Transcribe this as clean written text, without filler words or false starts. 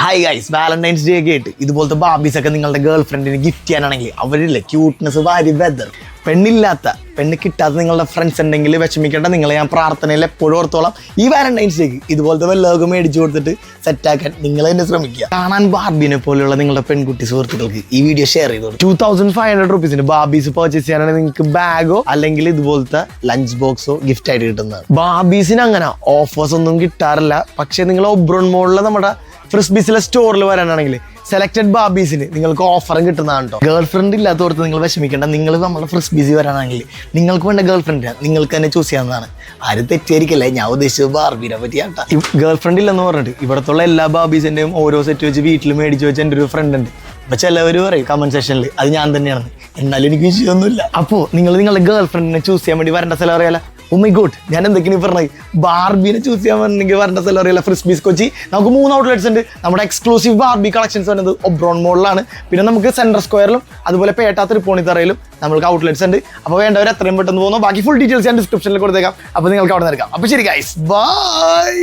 Hi guys, Valentine's day ഒക്കെ ആയിട്ട് ഇതുപോലത്തെ ബാബീസ് ഒക്കെ നിങ്ങളുടെ ഗേൾ ഫ്രണ്ടിന് ഗിഫ്റ്റ് ചെയ്യാനാണെങ്കിൽ അവരില്ലേ ക്യൂട്ട്നെസ് വാരി വെതർ. പെണ്ണ് കിട്ടാത്ത നിങ്ങളുടെ ഫ്രണ്ട്സ് ഉണ്ടെങ്കിൽ വിഷമിക്കേണ്ട. നിങ്ങളെ ഞാൻ പ്രാർത്ഥനയിൽ എപ്പോഴും ഓർത്തോളം. ഈ വാലന്റൈൻസ് ഡേക്ക് ഇതുപോലത്തെ വല്ലതൊക്കെ മേടിച്ചു കൊടുത്തിട്ട് സെറ്റാക്കാൻ നിങ്ങൾ തന്നെ ശ്രമിക്കുക. കാണാൻ ബാർബിനെ പോലെയുള്ള നിങ്ങളുടെ പെൺകുട്ടി സുഹൃത്തുക്കൾക്ക് ഈ വീഡിയോ ഷെയർ ചെയ്തോളൂ. 2500 rupees ബാബീസ് പർച്ചേസ് ചെയ്യാനാണെങ്കിൽ നിങ്ങൾക്ക് ബാഗോ അല്ലെങ്കിൽ ഇതുപോലത്തെ ലഞ്ച് ബോക്സോ ഗിഫ്റ്റ് ആയിട്ട് കിട്ടുന്നത്. ബാബീസിന് അങ്ങനെ ഓഫേഴ്സ് ഒന്നും കിട്ടാറില്ല. പക്ഷേ നിങ്ങൾ ഒബ്രോൺ മോളിലെ നമ്മുടെ ഫ്രിസ്ബീസിലെ സ്റ്റോറിൽ വരാനാണെങ്കിൽ സെലക്ടഡ് ബാബീസിന് നിങ്ങൾക്ക് ഓഫറും കിട്ടുന്നതാണ് കേട്ടോ. ഗേൾ ഫ്രണ്ട് ഇല്ലാത്തവർക്ക് നിങ്ങൾ വിഷമിക്കേണ്ട. നിങ്ങൾ നമ്മുടെ ഫ്രിസ്ബീസി വരാനാണെങ്കിൽ നിങ്ങൾക്ക് വേണ്ട ഗേൾ ഫ്രണ്ടിനെ നിങ്ങൾക്ക് തന്നെ ചൂസ് ചെയ്യാവുന്നതാണ്. ആരും തെറ്റിയിരിക്കല്ലേ, ഞാൻ ഉദ്ദേശിച്ചത് ബാർബിനെ പറ്റിയാട്ടാ. ഗേൾ ഫ്രണ്ട് ഇല്ലെന്ന് പറഞ്ഞിട്ട് ഇവിടത്തുള്ള എല്ലാ ബാബീസിൻ്റെയും ഓരോ സെറ്റ് വെച്ച് വീട്ടിൽ മേടിച്ച് വെച്ച് എൻ്റെ ഒരു ഫ്രണ്ട് ഉണ്ട്. അപ്പൊ ചിലവർ പറയും കമന്റ് സെക്ഷനിൽ അത് ഞാൻ തന്നെയാണ്, എന്നാലും എനിക്ക് വിഷയമൊന്നുമില്ല. അപ്പോൾ നിങ്ങൾ നിങ്ങളുടെ ഗേൾ ഫ്രണ്ടിനെ ചൂസ് ചെയ്യാൻ വേണ്ടി വരേണ്ട സ്ഥലം അറിയാലോ. ഓ മൈ ഗോഡ്, ഞാൻ എന്തൊക്കെയാണ് പറഞ്ഞത്. ബാർബിനെ ചൂസ് ചെയ്യാൻ വേണമെങ്കിൽ വരേണ്ട സ്ഥലം അറിയില്ല. ഫ്രിസ്ബീസ് കൊച്ചി നമുക്ക് 3 ഔട്ട്ലെറ്റ്സ് ഉണ്ട്. നമ്മുടെ എക്സ്ക്ലൂസീവ് ബാർബി കളക്ഷൻസ് വരുന്നത് ഒബ്രോൺ മോളിലാണ്. പിന്നെ നമുക്ക് സെൻട്രൽ സ്ക്വയറിലും അതുപോലെ പേട്ട തൃപ്പൂണിത്തറയിലും നമുക്ക് ഔട്ട്ലെറ്റ്സ് ഉണ്ട്. അപ്പോൾ വേണ്ടവർ എത്രയും പെട്ടെന്ന് പോകുന്നു. ബാക്കി ഫുൾ ഡീറ്റെയിൽസ് ഞാൻ ഡിസ്ക്രിപ്ഷനിൽ കൊടുത്തേക്കാം. അപ്പോൾ നിങ്ങൾക്ക് അവിടെ നിന്ന് എടുക്കാം. അപ്പോൾ ശരി ഗൈസ്, ബൈ.